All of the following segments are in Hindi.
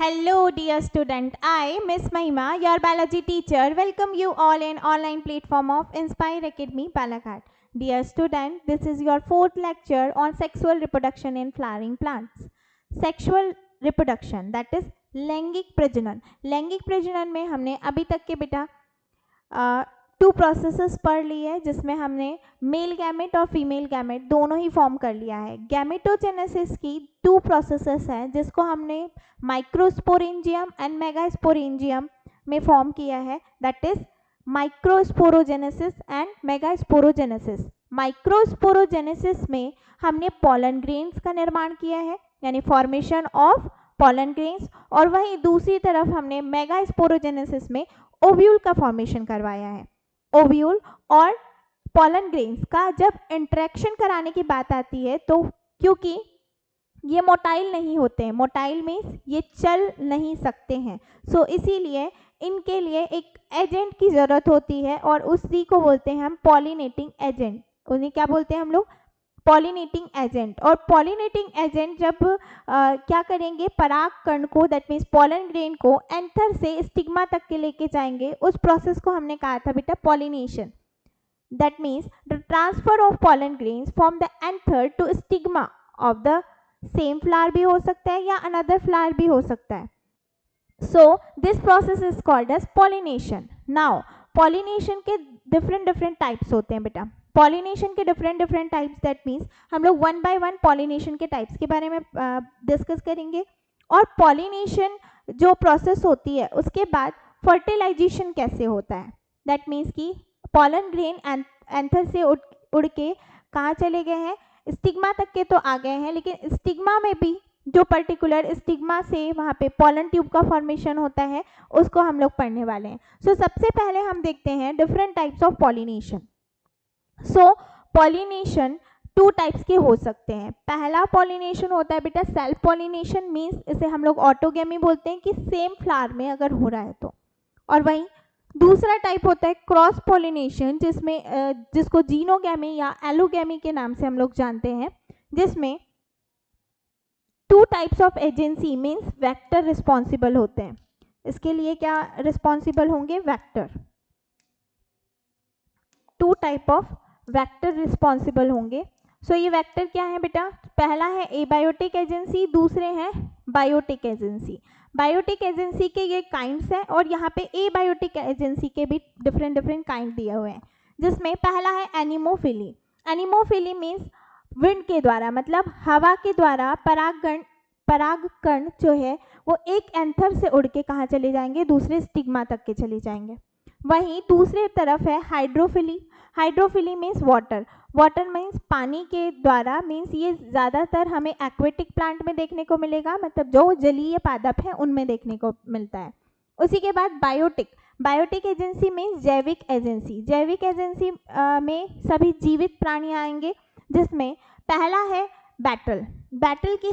Hello dear student, I Miss Mahima, your biology teacher, welcome you all in online platform of Inspire Academy Balaghat. Dear student, this is your fourth lecture on sexual reproduction in flowering plants. Sexual reproduction, that is लैंगिक प्रजनन. लैंगिक प्रजनन में हमने अभी तक के बेटा टू प्रोसेसेस पढ़ ली है, जिसमें हमने मेल गैमेट और फीमेल गैमेट दोनों ही फॉर्म कर लिया है. गैमेटोजेनेसिस की टू प्रोसेसेस हैं, जिसको हमने माइक्रोस्पोरेंजियम एंड मेगास्पोरेंजियम में फॉर्म किया है. That is microsporogenesis and megasporogenesis. Microsporogenesis में हमने पॉलन ग्रेन्स का निर्माण किया है, यानी फॉर्मेशन ऑफ पॉलन ग्रेन्स, और वहीं दूसरी तरफ हमने मेगास्पोरोजेनेसिस में ओव्यूल का फॉर्मेशन करवाया है. ओव्यूल और पॉलन ग्रेन्स का जब इंटरेक्शन कराने की बात आती है, तो क्योंकि ये मोटाइल नहीं होते हैं, मोटाइल मीन्स ये चल नहीं सकते हैं, सो इसीलिए इनके लिए एक एजेंट की ज़रूरत होती है, और उसी को बोलते हैं हम पॉलिनेटिंग एजेंट. उन्हें क्या बोलते हैं हम लोग? Pollinating agent. और पॉलिनेटिंग एजेंट जब क्या करेंगे, पराग कण को, दैट मीन्स पॉलन ग्रेन को एंथर से स्टिग्मा तक के लेके जाएंगे, उस प्रोसेस को हमने कहा था बेटा pollination. That means the transfer of pollen grains from the anther to stigma of the same flower भी हो सकता है या अनदर फ्लावर भी हो सकता है. So this process is called as pollination. Now pollination के डिफरेंट टाइप्स होते हैं बेटा. पॉलिनेशन के डिफरेंट टाइप्स, दैट मीन्स हम लोग वन बाय वन पॉलिनेशन के टाइप्स के बारे में डिस्कस करेंगे. और पॉलिनेशन जो प्रोसेस होती है, उसके बाद फर्टिलाइजेशन कैसे होता है. दैट मीन्स कि पॉलन ग्रेन एंथर से उड़ के कहाँ चले गए हैं, स्टिग्मा तक के तो आ गए हैं, लेकिन स्टिग्मा में भी जो पर्टिकुलर स्टिग्मा से वहाँ पे पॉलन ट्यूब का फॉर्मेशन होता है, उसको हम लोग पढ़ने वाले हैं. सो सबसे पहले हम देखते हैं different types of pollination. So pollination two types के हो सकते हैं. पहला पॉलिनेशन होता है बेटा सेल्फ पॉलिनेशन, मीन्स इसे हम लोग ऑटोगेमी बोलते हैं कि सेम फ्लावर में अगर हो रहा है तो. और वहीं दूसरा टाइप होता है क्रॉस पॉलिनेशन, जिसको जीनोगेमी या एलोगेमी के नाम से हम लोग जानते हैं, जिसमें two types of agency means vector responsible होते हैं. इसके लिए क्या रिस्पॉन्सिबल होंगे? Vector. Two type of vector responsible होंगे. सो ये वेक्टर क्या है बेटा? पहला है एबायोटिक एजेंसी, दूसरे हैं बायोटिक एजेंसी. बायोटिक एजेंसी के ये काइंड्स हैं, और यहाँ पे एबायोटिक एजेंसी के भी डिफरेंट काइंड दिए हुए हैं, जिसमें पहला है एनिमोफिली. एनिमोफिली मीन्स विंड के द्वारा, मतलब हवा के द्वारा पराग कण जो है वो एक एंथर से उड़ के कहाँ चले जाएंगे? दूसरे स्टिग्मा तक के चले जाएंगे. वहीं दूसरी तरफ है hydrophily. Hydrophily means water. Water means पानी के द्वारा, मीन्स ये ज़्यादातर हमें एक्वेटिक प्लांट में देखने को मिलेगा, मतलब जो जलीय पादप हैं उनमें देखने को मिलता है. उसी के बाद बायोटिक. बायोटिक एजेंसी मीन्स जैविक एजेंसी. जैविक एजेंसी में सभी जीवित प्राणी आएंगे, जिसमें पहला है बैटल. बैटल की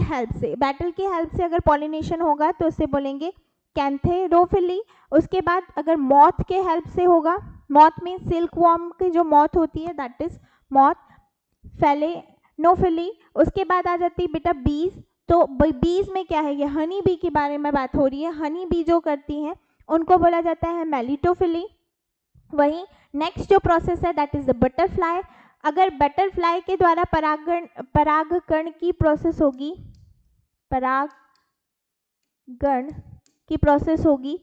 हेल्प से अगर पॉलिनेशन होगा तो उसे बोलेंगे कैंथेरोफिली. उसके बाद अगर मॉथ के हेल्प से होगा, मॉथ मीन्स सिल्क वॉर्म की जो मॉथ होती है, दैट इज मॉथ. फेलेनोफिली. उसके बाद आ जाती है बेटा बीज. तो बीज में क्या है, ये हनी बी के बारे में बात हो रही है. हनी बी जो करती हैं उनको बोला जाता है मेलिटोफिली. वहीं नेक्स्ट जो प्रोसेस है दैट इज द बटरफ्लाई. अगर बटरफ्लाई के द्वारा परागकण की प्रोसेस होगी, परागकण की प्रोसेस होगी,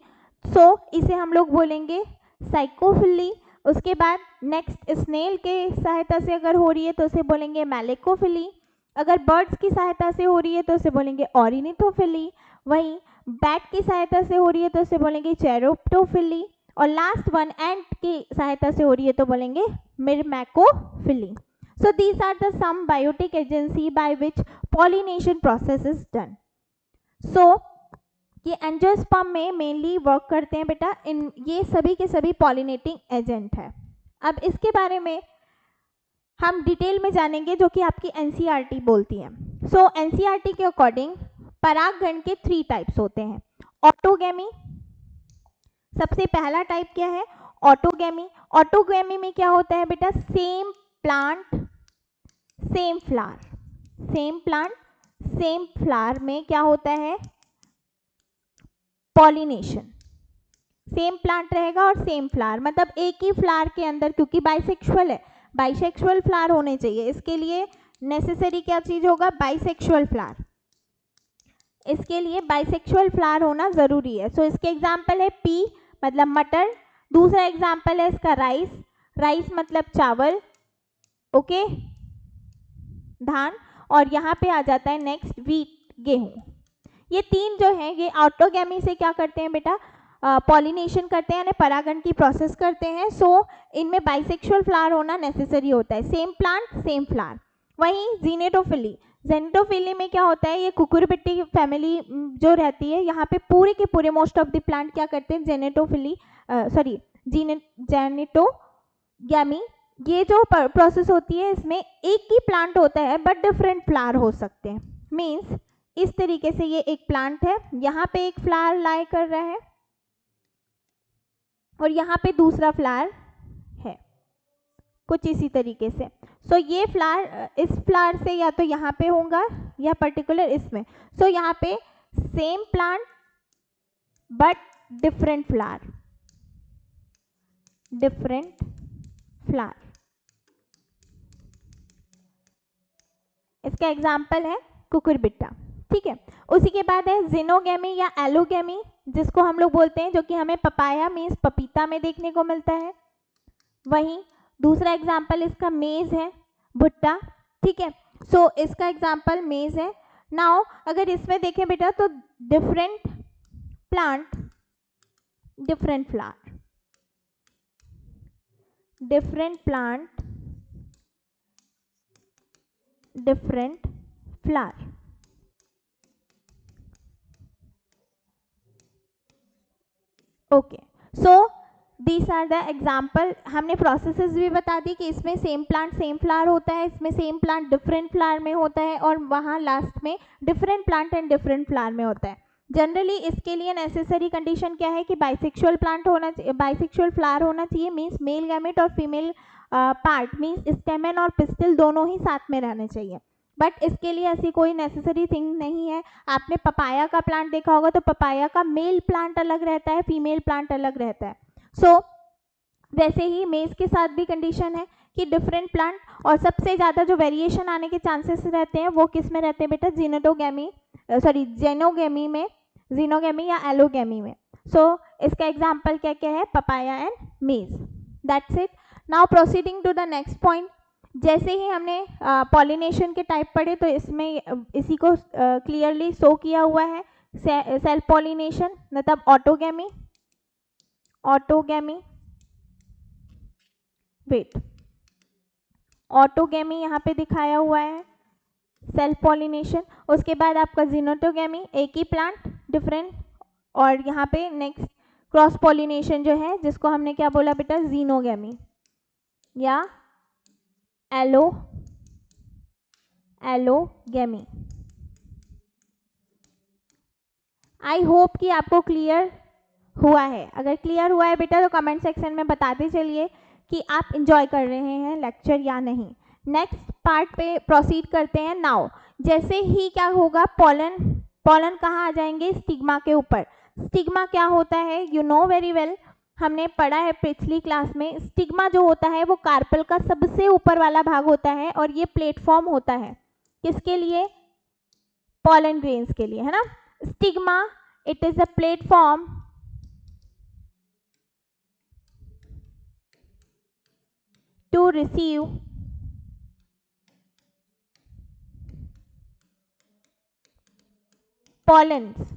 सो इसे हम लोग बोलेंगे साइकोफिली. उसके बाद नेक्स्ट स्नेल के सहायता से अगर हो रही है तो उसे बोलेंगे मैलेकोफिली. अगर बर्ड्स की सहायता से हो रही है तो उसे बोलेंगे ऑर्निथोफिली. वहीं बैट की सहायता से हो रही है तो उसे बोलेंगे चेरोप्टोफिली. और लास्ट वन एंट की सहायता से हो रही है तो बोलेंगे myrmecophily. So these are the some biotic agency by which pollination process is done. So ये एंजियोस्पर्म में मेनली वर्क करते हैं बेटा. ये सभी के सभी पॉलिनेटिंग एजेंट है. अब इसके बारे में हम डिटेल में जानेंगे, जो कि आपकी एनसीईआरटी बोलती है. सो एनसीईआरटी के अकॉर्डिंग परागगण के 3 टाइप्स होते हैं. ऑटोगेमी. सबसे पहला टाइप क्या है? ऑटोगेमी. ऑटोगेमी में क्या होता है बेटा? Same plant same flower. Same plant same flower में क्या होता है? पॉलिनेशन, सेम प्लांट रहेगा और सेम फ्लावर, मतलब एक ही फ्लावर के अंदर, क्योंकि बाइसेक्सुअल है, बाइसेक्सुअल फ्लावर होने चाहिए, इसके लिए नेसेसरी क्या चीज होगा, बाइसेक्सुअल फ्लावर, इसके लिए बाइसेक्सुअल फ्लावर होना जरूरी है। सो इसके एग्जाम्पल है पी मतलब मटर, दूसरा एग्जाम्पल है इसका राइस, राइस मतलब चावल, ओके, धान, और यहाँ पे आ जाता है नेक्स्ट वीट, गेहूं। ये तीन जो है ये ऑटोगैमी से क्या करते हैं बेटा, पॉलिनेशन करते हैं, यानी परागण की प्रोसेस करते हैं। सो इनमें बाइसेक्सुअल फ्लावर होना नेसेसरी होता है, सेम प्लांट सेम फ्लावर। वहीं जीनेटोफिली, जेनेटोफिली में क्या होता है, ये कुकुरबिट्टी फैमिली जो रहती है, यहाँ पे पूरे के पूरे मोस्ट ऑफ द प्लांट क्या करते हैं, जेनेटोफिली सॉरी जेनेटोगैमी, ये जो प्रोसेस होती है इसमें एक ही प्लांट होता है बट डिफरेंट फ्लावर हो सकते हैं। मीन्स इस तरीके से ये एक प्लांट है, यहाँ पे एक फ्लावर लाई कर रहा है और यहाँ पे दूसरा फ्लावर है, कुछ इसी तरीके से। सो ये फ्लावर इस फ्लावर से या तो यहाँ पे होगा या पर्टिकुलर इसमें। सो यहाँ पे same plant but different flower, different flower. इसका एग्जाम्पल है कुकुरबिट्टा, ठीक है। उसी के बाद है जिनोगैमी या एलोगैमी, जिसको हम लोग बोलते हैं, जो कि हमें पपाया मीन्स पपीता में देखने को मिलता है। वहीं दूसरा एग्जाम्पल इसका मेज है, भुट्टा, ठीक है। सो इसका एग्जाम्पल मेज है। नाउ अगर इसमें देखें बेटा तो different plant different flower, different plant different flower. Okay, so these are the example. हमने प्रोसेसेस भी बता दी कि इसमें सेम प्लांट सेम फ्लावर होता है, इसमें सेम प्लांट डिफरेंट फ्लावर में होता है, और वहाँ लास्ट में different plant and different flower में होता है। जनरली इसके लिए नेसेसरी कंडीशन क्या है कि बाइसेक्सुअल प्लांट होना चाहिए, बाइसेक्सुअल फ्लावर होना चाहिए, मीन्स मेल गैमेट और फीमेल पार्ट मीन्स स्टेमन और पिस्टिल दोनों ही साथ में रहने चाहिए। बट इसके लिए ऐसी कोई नेसेसरी थिंग नहीं है। आपने पपाया का प्लांट देखा होगा तो पपाया का मेल प्लांट अलग रहता है, फीमेल प्लांट अलग रहता है। सो वैसे ही मेज के साथ भी कंडीशन है कि डिफरेंट प्लांट, और सबसे ज़्यादा जो वेरिएशन आने के चांसेस रहते हैं वो किस में रहते हैं बेटा, जेनेटोगैमी सॉरी जेनोगैमी में, जीनोगैमी या एलोगैमी में। सो इसका एग्जाम्पल क्या क्या है, papaya and maize, that's it. Now proceeding to the next point. जैसे ही हमने पॉलिनेशन के टाइप पढ़े तो इसमें इसी को क्लियरली शो किया हुआ है, सेल्फ पॉलिनेशन मतलब ऑटोगैमी, ऑटोगैमी वेट ऑटोगैमी यहाँ पे दिखाया हुआ है, सेल्फ पॉलिनेशन। उसके बाद आपका जीनोटोगैमी, एक ही प्लांट डिफरेंट, और यहाँ पे नेक्स्ट क्रॉस पॉलिनेशन जो है जिसको हमने क्या बोला बेटा, जीनोगैमी या एलोगैमी। आई होप कि आपको क्लियर हुआ है। अगर क्लियर हुआ है बेटा तो कमेंट सेक्शन में बताते चलिए कि आप इंजॉय कर रहे हैं लेक्चर या नहीं। नेक्स्ट पार्ट पे प्रोसीड करते हैं। नाउ जैसे ही क्या होगा, पॉलन, पॉलन कहाँ आ जाएंगे, स्टिग्मा के ऊपर। स्टिग्मा क्या होता है, यू नो वेरी वेल, हमने पढ़ा है पिछली क्लास में। स्टिग्मा जो होता है वो कार्पल का सबसे ऊपर वाला भाग होता है, और ये प्लेटफॉर्म होता है किसके लिए, पॉलन ग्रेन्स के लिए, है ना। Stigma it is a platform to receive pollens,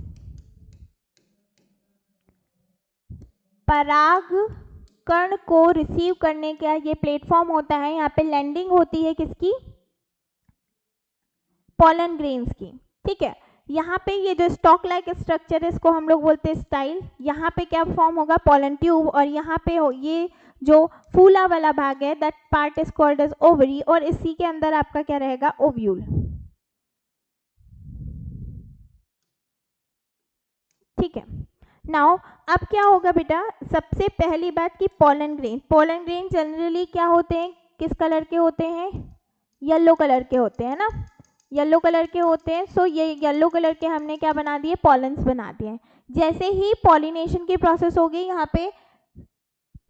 पराग कण को रिसीव करने का ये प्लेटफॉर्म होता है। यहाँ पे लैंडिंग होती है किसकी, पॉलन ग्रेन्स की, ठीक है। यहाँ पे ये जो स्टॉक लाइक स्ट्रक्चर है इसको हम लोग बोलते हैं स्टाइल। यहाँ पे क्या फॉर्म होगा, पॉलन ट्यूब, और यहाँ पे ये जो फूला वाला भाग है that part is called as ovary, और इसी के अंदर आपका क्या रहेगा, ओव्यूल, ठीक है। नाउ अब क्या होगा बेटा, सबसे पहली बात कि pollen grain, pollen grain generally क्या होते हैं, किस कलर के होते हैं, येलो कलर के होते हैं ना। येलो कलर के होते हैं। सो ये येलो कलर के हमने क्या बना दिए, पॉलन्स बना दिए। जैसे ही पॉलिनेशन की प्रोसेस होगी यहाँ पे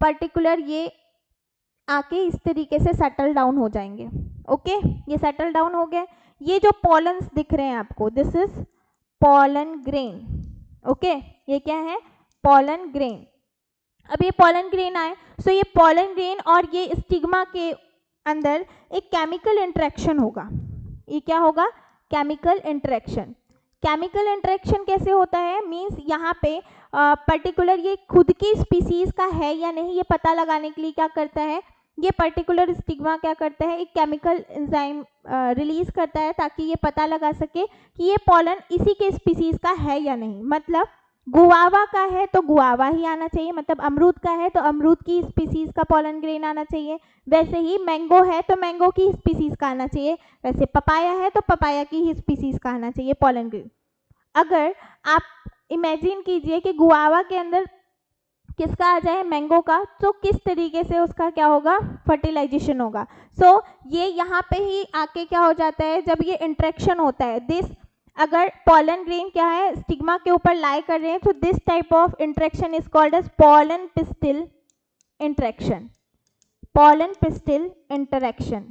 पर्टिकुलर ये आके इस तरीके से सेटल डाउन हो जाएंगे। ओके, ये सेटल डाउन हो गए। ये जो पॉलन्स दिख रहे हैं आपको, this is pollen grain. Okay, ये क्या है, पॉलन ग्रेन। अब ये पॉलन ग्रेन आए, सो ये पॉलन ग्रेन और ये स्टिग्मा के अंदर एक केमिकल इंटरेक्शन होगा। ये क्या होगा, केमिकल इंटरेक्शन। केमिकल इंटरेक्शन कैसे होता है, मींस यहाँ पे पर्टिकुलर ये खुद की स्पीसीज का है या नहीं ये पता लगाने के लिए क्या करता है, ये पर्टिकुलर स्टिग्मा क्या करता है, एक केमिकल एंजाइम रिलीज करता है ताकि ये पता लगा सके कि ये पॉलन इसी के स्पीसीज का है या नहीं। मतलब गुआवा का है तो गुआवा ही आना चाहिए, मतलब अमरूद का है तो अमरूद की स्पीसीज का पॉलन ग्रेन आना चाहिए। वैसे ही मैंगो है तो मैंगो की स्पीसीज का आना चाहिए, वैसे पपाया है तो पपाया की ही स्पीसीज का आना चाहिए पॉलन ग्रेन। अगर आप इमेजिन कीजिए कि गुआवा के अंदर किसका आ जाए, मैंगो का, तो किस तरीके से उसका क्या होगा, फर्टिलाइजेशन होगा। सो ये यहाँ पे ही आके क्या हो जाता है, जब ये इंट्रैक्शन होता है, दिस अगर पॉलन ग्रेन क्या है स्टिग्मा के ऊपर लाई कर रहे हैं, तो this type of interaction is called as pollen pistil interaction. Pollen pistil interaction,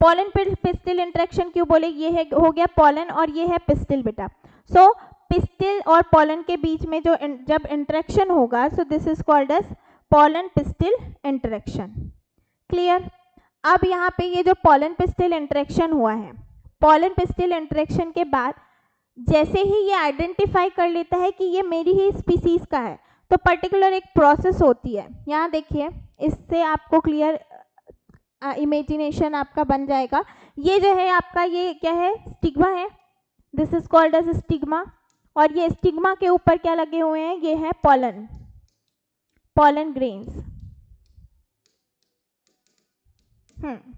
pollen pistil interaction क्यों बोले, ये है हो गया पॉलन और ये है पिस्टिल बेटा। सो पिस्टिल और पॉलन के बीच में जो जब इंटरेक्शन होगा, so this is called as pollen pistil interaction. Clear. अब यहाँ पे ये जो पॉलन पिस्टिल इंटरेक्शन हुआ है, पॉलन पिस्टिल इंटरेक्शन के बाद जैसे ही ये आइडेंटिफाई कर लेता है कि ये मेरी ही स्पीसीज का है, तो पर्टिकुलर एक प्रोसेस होती है। यहाँ देखिए, इससे आपको क्लियर इमेजिनेशन आपका बन जाएगा। ये जो है आपका ये क्या है, स्टिग्मा है, this is called as stigma. और ये स्टिग्मा के ऊपर क्या लगे हुए हैं, ये है pollen, pollen grains,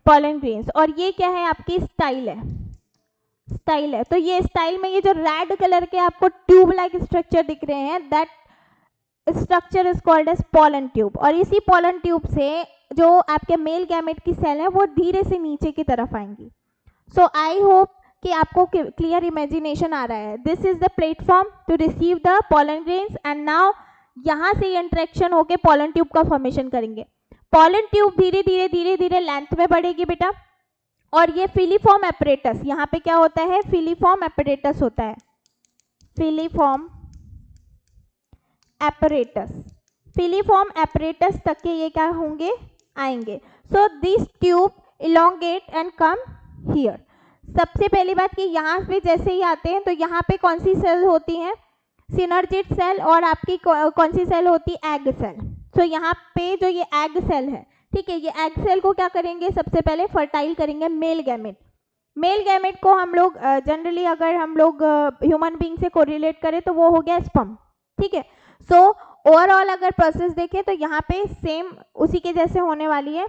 pollen grains. और ये क्या है, आपकी स्टाइल है, स्टाइल है। तो ये स्टाइल में ये जो रेड कलर के आपको ट्यूब लाइक स्ट्रक्चर दिख रहे हैं, that structure is called as pollen tube. और इसी पॉलन ट्यूब से जो आपके मेल गैमेट की सेल है वो धीरे से नीचे की तरफ आएंगी। सो आई होप कि आपको क्लियर इमेजिनेशन आ रहा है। This is the platform to receive the pollen grains and now यहाँ से इंटरेक्शन होके पॉलन ट्यूब का फॉर्मेशन करेंगे। पॉलन ट्यूब धीरे धीरे धीरे धीरे लेंथ में बढ़ेगी बेटा, और ये फिलीफॉर्म एपरेटस, यहाँ पे क्या होता है, फिलीफॉर्म एपरेटस होता है, फिलीफॉर्म एपरेटस, फिलीफॉर्म एपरेटस तक के ये क्या होंगे, आएंगे। So this tube elongate and come here. सबसे पहली बात कि यहाँ पे जैसे ही आते हैं तो यहाँ पे कौन सी सेल होती है, सिनर्जिड सेल, और आपकी कौन सी सेल होती है, एग सेल। सो यहाँ पे जो ये एग सेल है, ठीक है, ये एग सेल को क्या करेंगे, सबसे पहले फर्टाइल करेंगे मेल गैमेट। मेल गैमेट को हम लोग जनरली अगर हम लोग ह्यूमन बीइंग से कोरिलेट करें तो वो हो गया स्पर्म, ठीक है। सो ओवरऑल अगर प्रोसेस देखें तो यहाँ पे सेम उसी के जैसे होने वाली है।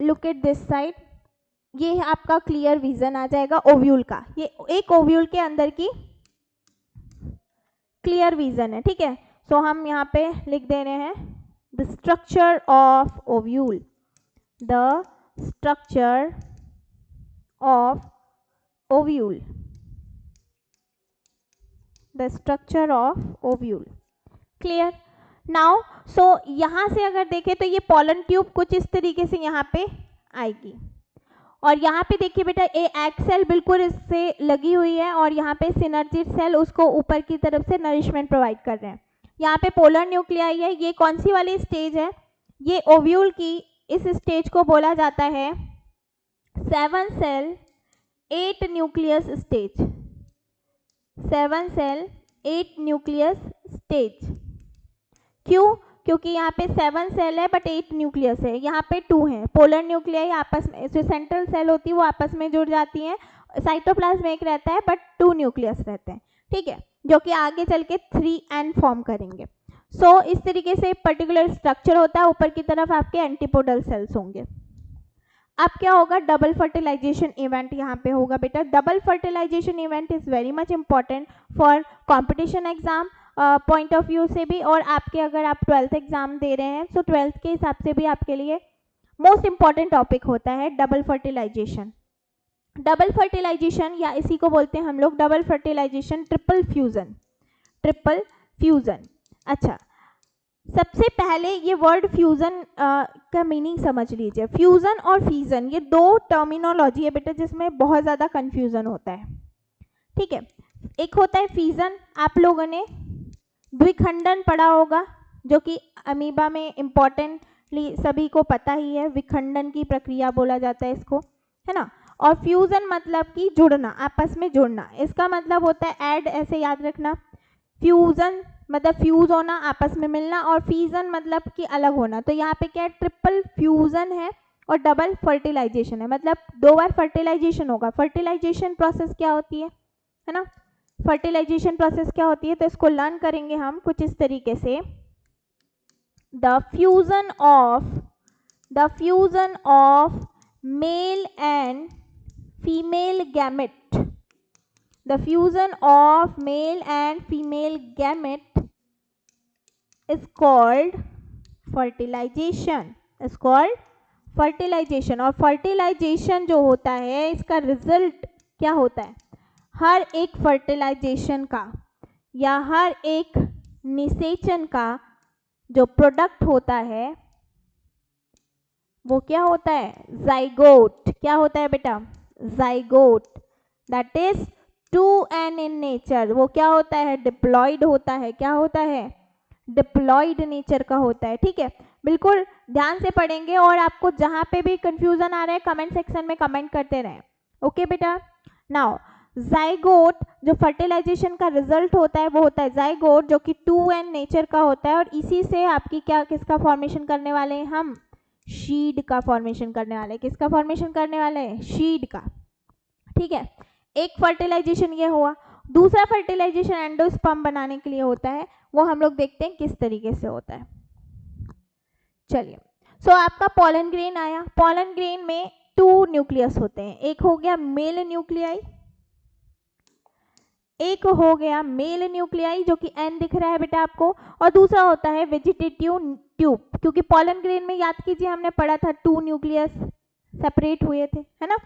लुक एट दिस साइड, ये आपका क्लियर विजन आ जाएगा ओव्यूल का, ये एक ओव्यूल के अंदर की क्लियर विजन है, ठीक है। सो हम यहाँ पे लिख दे रहे हैं the structure of ovule, the structure of ovule, the structure of ovule. Clear. Now so यहाँ से अगर देखें तो ये पॉलन ट्यूब कुछ इस तरीके से यहाँ पे आएगी, और यहाँ पे देखिए बेटा ये एग सेल बिल्कुल इससे लगी हुई है, और यहाँ पे सिनर्जिड सेल उसको ऊपर की तरफ से नरिशमेंट प्रोवाइड कर रहे हैं। यहाँ पे पोलर न्यूक्लियाई है, ये कौन सी वाली स्टेज है, ये ओव्यूल की इस स्टेज को बोला जाता है 7 cell 8 nucleus stage, 7 cell 8 nucleus stage. क्यों, क्योंकि यहाँ पे 7 सेल है बट 8 न्यूक्लियस है, यहाँ पे 2 हैं। पोलर न्यूक्लियाई आपस में, जो सेंट्रल सेल होती है वो आपस में जुड़ जाती हैं, साइटोप्लाज्म एक रहता है बट 2 न्यूक्लियस रहते हैं, ठीक है, जो कि आगे चल के 3N फॉर्म करेंगे। सो इस तरीके से पर्टिकुलर स्ट्रक्चर होता है। ऊपर की तरफ आपके एंटीपोडल सेल्स होंगे। अब क्या होगा, डबल फर्टिलाइजेशन इवेंट यहाँ पे होगा बेटा। Double fertilization event is very much important for competition exam point of view से भी, और आपके अगर आप 12th एग्जाम दे रहे हैं तो 12th के हिसाब से भी आपके लिए मोस्ट इंपॉर्टेंट टॉपिक होता है डबल फर्टिलाइजेशन। डबल फर्टिलाइजेशन या इसी को बोलते हैं हम लोग double fertilization, triple fusion, triple fusion. अच्छा, सबसे पहले ये वर्ड फ्यूजन का मीनिंग समझ लीजिए। फ्यूजन और फीजन ये दो टर्मिनोलॉजी है बेटा जिसमें बहुत ज़्यादा कंफ्यूजन होता है, ठीक है। एक होता है फीजन, आप लोगों ने द्विखंडन पढ़ा होगा, जो कि अमीबा में इम्पॉर्टेंटली सभी को पता ही है, विखंडन की प्रक्रिया बोला जाता है इसको, है ना। और फ्यूजन मतलब कि जुड़ना, आपस में जुड़ना, इसका मतलब होता है ऐड, ऐसे याद रखना। फ्यूजन मतलब फ्यूज होना, आपस में मिलना, और फीजन मतलब कि अलग होना। तो यहाँ पे क्या है, ट्रिपल फ्यूजन है और डबल फर्टिलाइजेशन है, मतलब दो बार फर्टिलाइजेशन होगा। फर्टिलाइजेशन प्रोसेस क्या होती है ना, फर्टिलाइजेशन प्रोसेस क्या होती है, तो इसको लर्न करेंगे हम कुछ इस तरीके से। The fusion of male and female gamete, the fusion of male and female gamete is called fertilization, is called fertilization। और fertilization जो होता है इसका रिजल्ट क्या होता है, हर एक फर्टिलाइजेशन का या हर एक निषेचन का जो प्रोडक्ट होता है वो क्या होता है, जाइगोट। क्या होता है बेटा, zygote, that is 2n in nature. वो क्या होता है, डिप्लॉयड होता है। क्या होता है, डिप्लॉयड नेचर का होता है, ठीक है। बिल्कुल ध्यान से पढ़ेंगे, और आपको जहां पे भी कंफ्यूजन आ रहा है कमेंट सेक्शन में कमेंट करते रहें, ओके बेटा। नाउ जाइगोट जो फर्टिलाइजेशन का रिजल्ट होता है वो होता है जाइगोट, जो कि 2n नेचर का होता है, और इसी से आपकी क्या, किसका फॉर्मेशन करने वाले हैं हम, शीड का फॉर्मेशन करने वाले हैं। किसका फॉर्मेशन करने वाले हैं, शीड का, ठीक है। एक फर्टिलाइजेशन ये हुआ। दूसरा फर्टिलाइजेशन एंडोस्पर्म बनाने के लिए होता है, वो हम लोग देखते हैं किस तरीके से होता है। चलिए, सो आपका पॉलन ग्रेन आया। पॉलन ग्रेन में 2 न्यूक्लियस होते हैं, एक हो गया मेल न्यूक्लियाई, एक हो गया मेल न्यूक्लियाई जो कि N दिख रहा है बेटा आपको, और दूसरा होता है वेजिटेटिव ट्यूब, क्योंकि पॉलन ग्रेन में याद कीजिए हमने पढ़ा था 2 न्यूक्लियस सेपरेट हुए थे, है ना।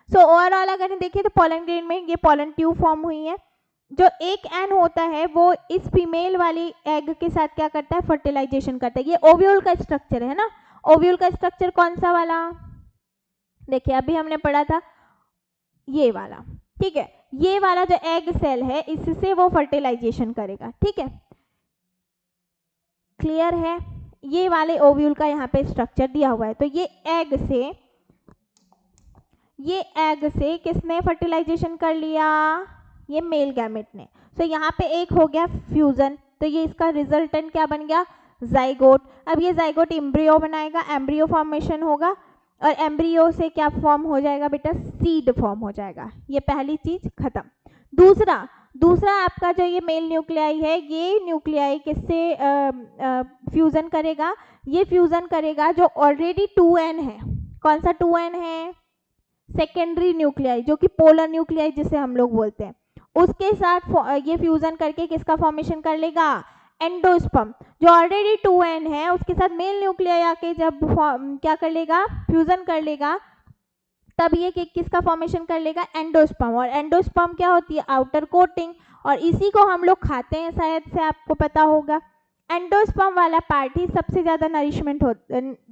सो ओवरऑल अगर देखिए तो पॉलन ग्रेन में ये पॉलन ट्यूब फॉर्म हुई है। जो एक एन होता है वो इस फीमेल वाली एग के साथ क्या करता है, फर्टिलाइजेशन करता है। ये ओव्यूल का स्ट्रक्चर है ना। ओव्यूल का स्ट्रक्चर कौन सा वाला, देखिए अभी हमने पढ़ा था ये वाला, ठीक है। ये वाला जो एग सेल है इससे वो फर्टिलाइजेशन करेगा, ठीक है, क्लियर है। ये वाले ओव्यूल का यहाँ पे स्ट्रक्चर दिया हुआ है। तो ये एग से किसने फर्टिलाइजेशन कर लिया, ये मेल गैमेट ने। सो यहाँ पे एक हो गया फ्यूजन, तो ये इसका रिजल्टेंट क्या बन गया, जाइगोट। अब ये जाइगोट एम्ब्रियो बनाएगा, एम्ब्रियो फॉर्मेशन होगा, और एम्ब्रियो से क्या फॉर्म हो जाएगा बेटा, सीड फॉर्म हो जाएगा। ये पहली चीज खत्म। दूसरा आपका जो ये मेल न्यूक्लियाई है, ये न्यूक्लियाई किससे फ्यूजन करेगा, ये फ्यूजन करेगा जो ऑलरेडी 2n है। कौन सा 2n है, सेकेंडरी न्यूक्लियाई, जो कि पोलर न्यूक्लियाई जिसे हम लोग बोलते हैं, उसके साथ ये फ्यूजन करके किसका फॉर्मेशन कर लेगा, एंडोस्पर्म। जो ऑलरेडी 2n है उसके साथ मेल न्यूक्लियाई आके जब क्या कर लेगा, फ्यूजन कर लेगा, तब ये किसका फॉर्मेशन कर लेगा, एंडोस्पर्म। और एंडोस्पर्म क्या होती है, आउटर कोटिंग, और इसी को हम लोग खाते हैं, शायद से आपको पता होगा। एंडोस्पर्म वाला पार्ट ही सबसे ज़्यादा नरिशमेंट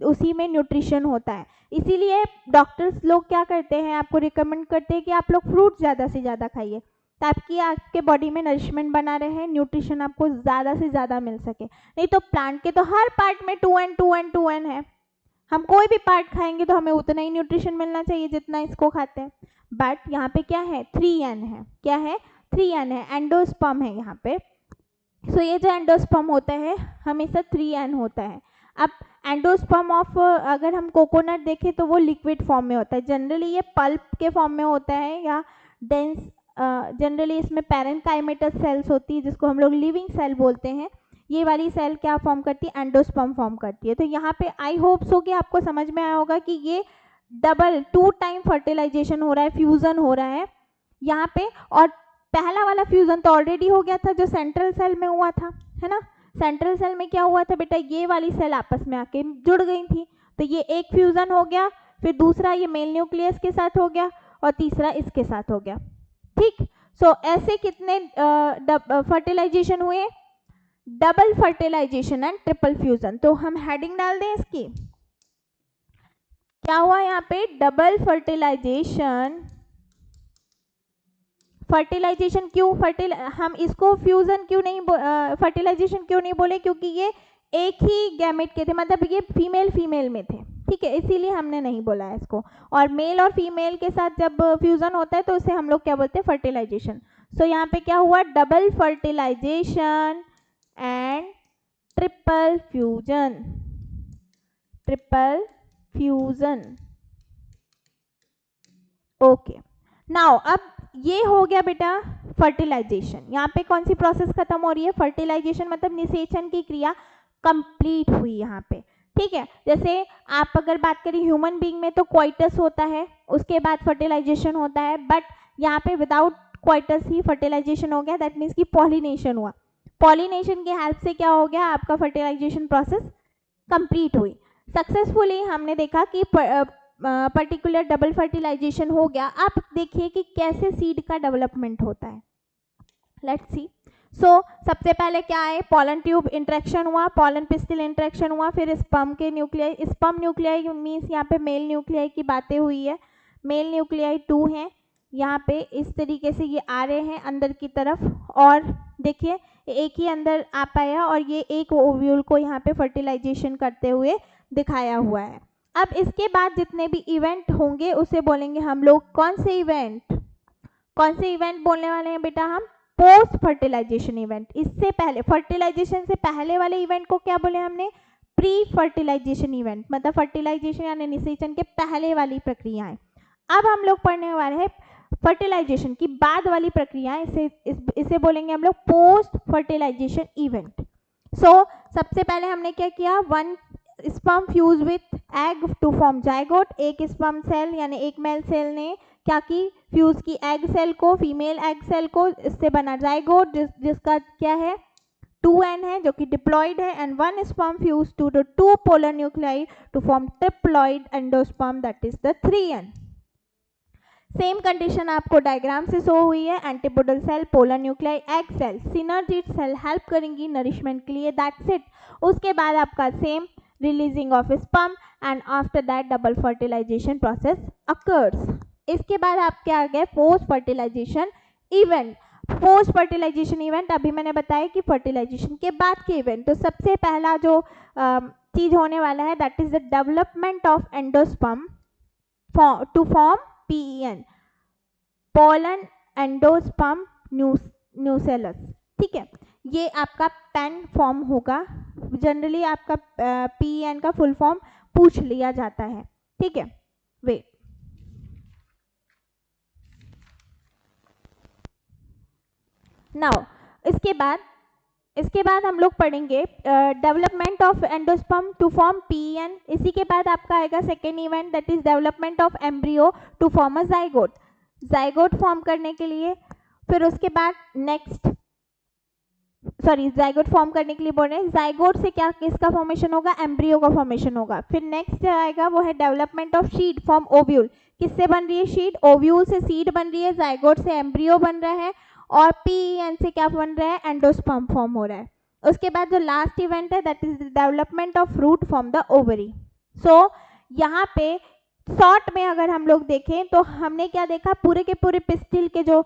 उसी में न्यूट्रिशन होता है। इसीलिए डॉक्टर्स लोग क्या करते हैं, आपको रिकमेंड करते हैं कि आप लोग फ्रूट ज़्यादा से ज़्यादा खाइए, ताकि आपके बॉडी में नरिशमेंट बना रहे, न्यूट्रिशन आपको ज़्यादा से ज़्यादा मिल सके। नहीं तो प्लांट के तो हर पार्ट में 2n है, हम कोई भी पार्ट खाएंगे तो हमें उतना ही न्यूट्रिशन मिलना चाहिए जितना इसको खाते हैं। बट यहाँ पे क्या है, 3n है। क्या है, 3n है, एंडोस्पर्म है यहाँ पे। सो ये जो एंडोस्पर्म होता है हमेशा 3n होता है। अब एंडोस्पर्म ऑफ अगर हम कोकोनट देखें तो वो लिक्विड फॉर्म में होता है, जनरली ये पल्प के फॉर्म में होता है, या डेंस, जनरली इसमें पैरेन्काइमेटस सेल्स होती है जिसको हम लोग लिविंग सेल बोलते हैं। ये वाली सेल क्या फॉर्म करती है, एंडोस्पर्म फॉर्म करती है। तो यहाँ पे आई होप सो कि आपको समझ में आया होगा कि ये डबल 2 टाइम फर्टिलाइजेशन हो रहा है, फ्यूजन हो रहा है यहाँ पे। और पहला वाला फ्यूजन तो ऑलरेडी हो गया था जो सेंट्रल सेल में हुआ था, है ना। सेंट्रल सेल में क्या हुआ था बेटा, ये वाली सेल आपस में आके जुड़ गई थी, तो ये एक फ्यूजन हो गया, फिर दूसरा ये मेल न्यूक्लियस के साथ हो गया और तीसरा इसके साथ हो गया। ठीक, सो ऐसे कितने फर्टिलाइजेशन हुए? Double fertilization and triple fusion. तो हम हेडिंग डाल दें इसकी, क्या हुआ यहाँ पे? Double fertilisation. फर्टिलाइजेशन क्यों हम इसको फ्यूजन क्यों नहीं फर्टिलाइजेशन क्यों नहीं बोले? क्योंकि ये एक ही गैमेट के थे, मतलब ये फीमेल फीमेल में थे, ठीक है, इसीलिए हमने नहीं बोला है इसको। और मेल और फीमेल के साथ जब फ्यूजन होता है तो उसे हम लोग क्या बोलते हैं? फर्टिलाइजेशन। सो यहाँ पे क्या हुआ? Double fertilization and triple fusion. Triple fusion, okay. Now अब ये हो गया बेटा फर्टिलाइजेशन। यहाँ पे कौन सी प्रोसेस खत्म हो रही है? फर्टिलाइजेशन, मतलब निषेचन की क्रिया कंप्लीट हुई यहाँ पे, ठीक है। जैसे आप अगर बात करें ह्यूमन बीइंग में तो क्वाइटस होता है, उसके बाद फर्टिलाइजेशन होता है, बट यहाँ पे विदाउट क्वाइटस ही फर्टिलाइजेशन हो गया, दैट मीन्स कि पॉलिनेशन हुआ। पॉलिनेशन के हेल्प से क्या हो गया? आपका फर्टिलाइजेशन प्रोसेस कंप्लीट हुई सक्सेसफुली। हमने देखा कि पर्टिकुलर डबल फर्टिलाइजेशन हो गया। आप देखिए कि कैसे सीड का डेवलपमेंट होता है। Let's see. सो सबसे पहले क्या है? पॉलन ट्यूब इंटरेक्शन हुआ, पॉलन पिस्टिल इंटरेक्शन हुआ, फिर स्पर्म के न्यूक्लियाई। स्पर्म न्यूक्लियाई मीन्स यहाँ पे मेल न्यूक्लियाई की बातें हुई है। मेल न्यूक्लियाई 2 हैं, यहाँ पे इस तरीके से ये आ रहे हैं अंदर की तरफ, और देखिए एक ही अंदर आ पाया और ये एक ओव्यूल को यहाँ पे फर्टिलाइजेशन करते हुए दिखाया हुआ है। अब इसके बाद जितने भी इवेंट होंगे उसे बोलेंगे हम लोग कौन से इवेंट? कौन से इवेंट बोलने वाले हैं बेटा हम? Post fertilization event. इससे पहले, फर्टिलाइजेशन से पहले वाले इवेंट को क्या बोले हमने? प्री फर्टिलाइजेशन इवेंट, मतलब फर्टिलाइजेशन यानी निषेचन के पहले वाली प्रक्रियाएं। अब हम लोग पढ़ने वाले हैं फर्टिलाइजेशन की बाद वाली प्रक्रियाएं, इसे बोलेंगे हम लोग पोस्ट फर्टिलाइजेशन इवेंट। सो सबसे पहले हमने क्या किया? One sperm fuse with egg to form zygote. एक स्पर्म सेल यानी एक मेल सेल ने क्या की? फ्यूज की एग सेल को, फीमेल एग सेल को, इससे बना जाइगोट जिसका क्या है? 2n है, जो कि डिप्लॉइड है, and one sperm fuse to the 2 polar nuclei to form triploid endosperm, that is the 3n। Same condition आपको डायग्राम से शो हुई है। Antipodal cell, polar nuclei, egg cell, synergid cell help करेंगी नरिशमेंट के लिए, दैट्स इट। उसके बाद आपका same releasing of sperm and after that double fertilization process occurs. इसके बाद आपके आ गए post fertilization event. Post fertilization event अभी मैंने बताया कि फर्टिलाइजेशन के बाद के इवेंट। तो सबसे पहला जो चीज होने वाला है that is the development of endosperm to form PEN, pollen endosperm nucellus, ठीक है। ये आपका पेन फॉर्म होगा। जनरली आपका PEN का फुल फॉर्म पूछ लिया जाता है, ठीक है। वेट, नाउ इसके बाद हम लोग पढ़ेंगे development of endosperm to form PEN। इसी के बाद आपका आएगा second event that is development of embryo to form a zygote. Zygote form करने के लिए, फिर उसके बाद नेक्स्ट, जाइगोट फॉर्म करने के लिए बोल रहे हैं। जाइगोट से क्या किसका फॉर्मेशन होगा? एम्ब्रियो का फॉर्मेशन होगा। फिर नेक्स्ट आएगा वो है डेवलपमेंट ऑफ शीड फॉर्म ओव्यूल। किससे बन रही है शीड? ओव्यूल से शीड बन रही है, जाइगोट से एम्ब्रियो बन रहा है, और PEN से क्या बन रहा है? एंडोस्पर्म फॉर्म हो रहा है। उसके बाद जो लास्ट इवेंट है that is the development of fruit from the ovary. So यहाँ पे शॉर्ट में अगर हम लोग देखें तो हमने क्या देखा? पूरे के पूरे पिस्टिल के जो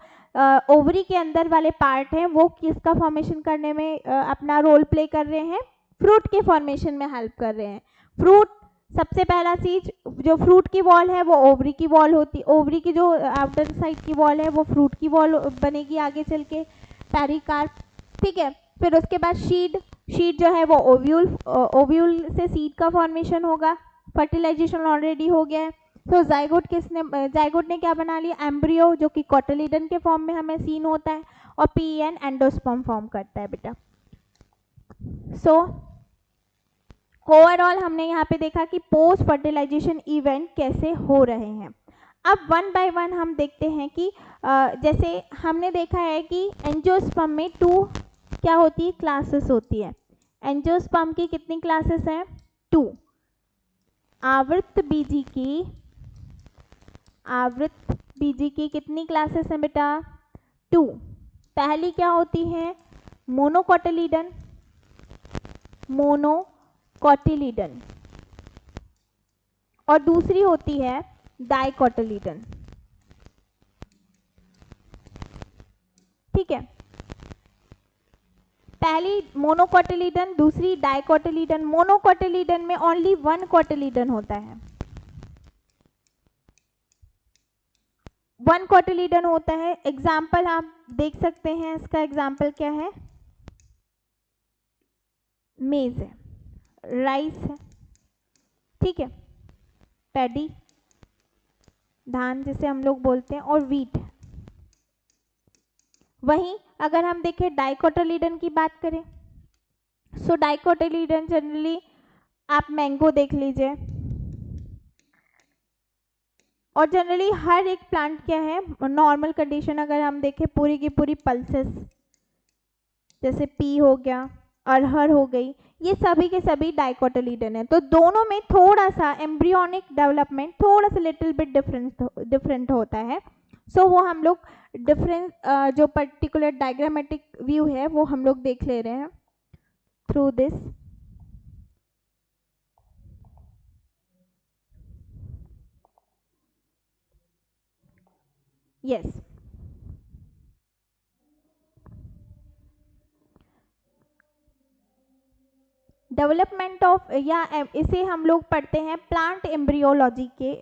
ओवरी के अंदर वाले पार्ट हैं वो किसका फॉर्मेशन करने में अपना रोल प्ले कर रहे हैं? फ्रूट के फॉर्मेशन में हेल्प कर रहे हैं। फ्रूट, सबसे पहला चीज जो फ्रूट की वॉल है वो ओवरी की वॉल होती, ओवरी की जो आउटर साइड की वॉल है वो फ्रूट की वॉल बनेगी आगे चल के, पेरिकार्प, ठीक है। फिर उसके बाद शीड जो है वो ओव्यूल से सीड का फॉर्मेशन होगा। फर्टिलाइजेशन ऑलरेडी हो गया है। तो जाइगोट ने क्या बना लिया? एम्ब्रियो, जो कि कोटिलिडन के फॉर्म में हमें सीन होता है, और PEN एंडोस्पर्म फॉर्म करता है बेटा। सो ओवरऑल हमने यहाँ पे देखा कि पोस्ट फर्टिलाइजेशन इवेंट कैसे हो रहे हैं। अब वन बाय वन हम देखते हैं कि जैसे हमने देखा है कि एंजियोस्पर्म में 2 क्या होती है? क्लासेस होती है। एंजियोस्पर्म की कितनी क्लासेस हैं? 2। आवृत बीजी की कितनी क्लासेस हैं बेटा? 2। पहली क्या होती है? मोनोकोटिलीडन, और दूसरी होती है डाइकोटिलीडन। ठीक है, पहली मोनोकोटिलीडन, दूसरी डाइकोटिलीडन। मोनोकोटिलीडन में ओनली 1 कोटिलीडन होता है, 1 कोटिलीडन होता है। एग्जाम्पल आप देख सकते हैं, इसका एग्जाम्पल क्या है? मेज है, राइस है, ठीक है, पैडी धान जिसे हम लोग बोलते हैं, और वीट है। वहीं अगर हम देखें डाइकोटिलीडन की बात करें, सो डाइकोटिलीडन जनरली आप मैंगो देख लीजिए, और जनरली हर एक प्लांट क्या है, नॉर्मल कंडीशन अगर हम देखें, पूरी की पूरी पल्सेस, जैसे पी हो गया, अरहर हो गई, ये सभी के सभी डाइकोटिलीडन है। तो दोनों में थोड़ा सा एम्ब्रियोनिक डेवलपमेंट थोड़ा सा लिटिल बिट डिफरेंट होता है। सो वो हम लोग डिफरेंस जो पर्टिकुलर डायग्रामेटिक व्यू है वो हम लोग देख ले रहे हैं through this. Yes, development of, या इसे हम लोग पढ़ते हैं प्लांट एम्ब्रियोलॉजी के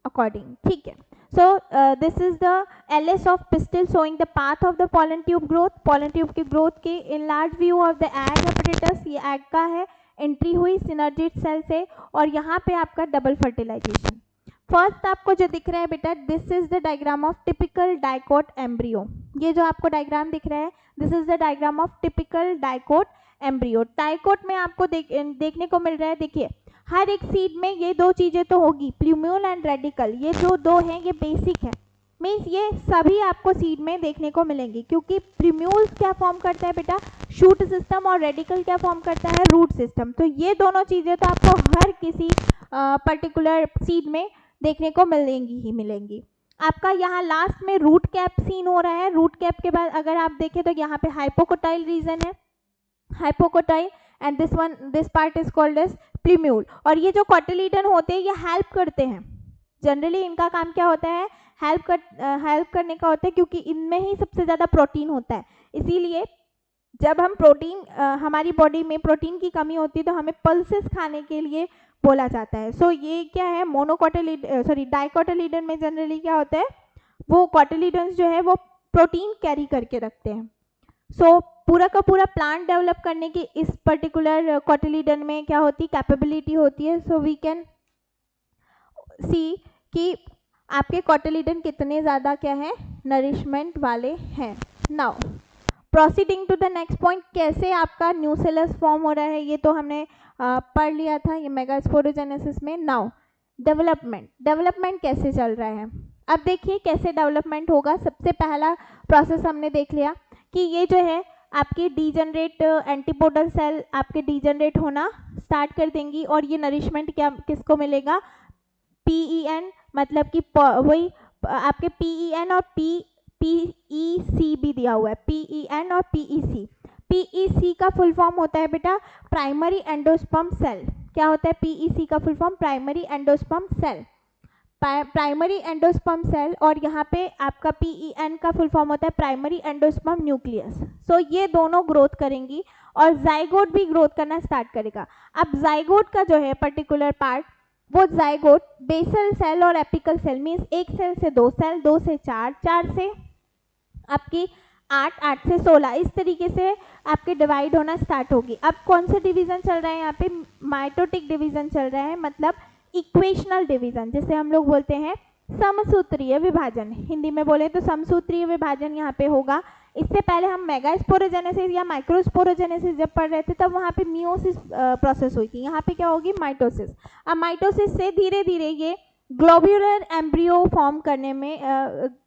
अकॉर्डिंग। ठीक है, so this is the LS of pistil showing the path of the pollen tube growth. Pollen tube की ग्रोथ के in large view of the egg apparatus, ये एग का है, एंट्री हुई सिनर्जिड सेल से, और यहाँ पे आपका डबल फर्टिलाइजेशन। फर्स्ट आपको जो दिख रहा है बेटा, this is the diagram of typical dicot embryo. ये जो आपको डायग्राम दिख रहा है, this is the diagram of typical dicot embryo. Dicot में आपको देखने को मिल रहा है, देखिए हर एक सीड में ये दो चीजें तो होगी, प्लूम्यूल एंड रेडिकल, ये जो दो हैं ये बेसिक है, मीन्स ये सभी आपको सीड में देखने को मिलेंगी, क्योंकि प्लूम्यूल क्या फॉर्म करता है बेटा, शूट सिस्टम, और रेडिकल क्या फॉर्म करता है, रूट सिस्टम। तो ये दोनों चीजें तो आपको हर किसी पर्टिकुलर सीड में देखने को मिलेंगी ही मिलेंगी। आपका यहाँ लास्ट में रूट कैप सीन हो रहा है। रूट कैप के बाद अगर आप देखें तो यहाँ पे हाइपोकोटाइल रीजन है, hypocotyl, and this part is called as plumule. और ये जो कोटिलीडन होते हैं ये हेल्प करते हैं, जनरली इनका काम क्या होता है, हेल्प करने का होता है, क्योंकि इनमें ही सबसे ज़्यादा प्रोटीन होता है। इसीलिए जब हम हमारी बॉडी में प्रोटीन की कमी होती है तो हमें पल्सेस खाने के लिए बोला जाता है। सो ये क्या है, डाइकोटिलीडन में जनरली क्या होता है, वो कोटिलीडन्स जो है वो प्रोटीन कैरी करके रखते हैं। सो पूरा का पूरा प्लांट डेवलप करने की इस पर्टिकुलर कोटिलीडन में क्या होती, कैपेबिलिटी होती है। सो वी कैन सी कि आपके कोटिलीडन कितने ज़्यादा क्या है, नरिशमेंट वाले हैं। Now proceeding to the next point, कैसे आपका न्यूसेलस फॉर्म हो रहा है ये तो हमने पढ़ लिया था, ये मेगास्पोरोजेनेसिस में। नाउ डेवलपमेंट कैसे चल रहा है, अब देखिए कैसे डेवलपमेंट होगा। सबसे पहला प्रोसेस हमने देख लिया कि ये जो है आपके डीजनरेट एंटीपोडल सेल आपके डीजनरेट होना स्टार्ट कर देंगी, और ये नरिशमेंट क्या किसको मिलेगा, PEN, मतलब कि वही आपके PEN और PEC भी दिया हुआ है, PEN और PEC। PEC का फुल फॉर्म होता है बेटा प्राइमरी एंडोस्पर्म सेल। क्या होता है PEC का full form, primary endosperm cell, primary endosperm cell. और यहाँ पे आपका PEN का फुल फॉर्म होता है प्राइमरी एंडोस्पर्म न्यूक्लियस। सो ये दोनों ग्रोथ करेंगी और जाइगोट भी ग्रोथ करना स्टार्ट करेगा। अब जाइगोट का जो है पर्टिकुलर पार्ट, वो जाइगोट बेसल सेल और एपिकल सेल, मीन्स एक सेल से दो सेल, 2 से 4, 4 से आपकी 8, 8 से 16, इस तरीके से आपके डिवाइड होना स्टार्ट होगी। अब कौन सा डिवीजन चल रहा है यहाँ पे, माइटोटिक डिवीजन चल रहा है, मतलब इक्वेशनल डिवीजन, जिसे हम लोग बोलते हैं समसूत्रीय विभाजन। हिंदी में बोले तो समसूत्रीय विभाजन यहाँ पे होगा। इससे पहले हम मेगास्पोरोजेनेसिस या माइक्रोस्पोरोजेनेसिस जब पढ़ रहे थे तब वहाँ पे मियोसिस प्रोसेस हुई थी, यहाँ पे क्या होगी, माइटोसिस। अब माइटोसिस से धीरे धीरे ये ग्लोब्यूलर एम्ब्रियो फॉर्म करने में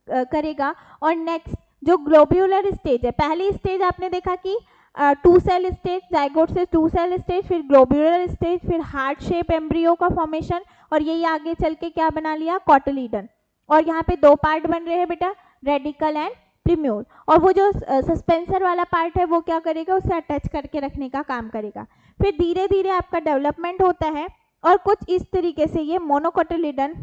करेगा। और नेक्स्ट जो ग्लोब्यूलर स्टेज है, पहली स्टेज आपने देखा कि टू सेल स्टेज, जाइगोट से टू सेल स्टेज, फिर ग्लोब्यूलर स्टेज, फिर हार्ट शेप एम्ब्रियो का फॉर्मेशन, और यही आगे चल के क्या बना लिया, कॉटिलीडन। और यहाँ पे दो पार्ट बन रहे हैं बेटा, रेडिकल एंड प्रीम्यूल, और वो जो सस्पेंसर वाला पार्ट है वो क्या करेगा, उसे अटैच करके रखने का काम करेगा। फिर धीरे धीरे आपका डेवलपमेंट होता है और कुछ इस तरीके से ये मोनोकोटिलीडन,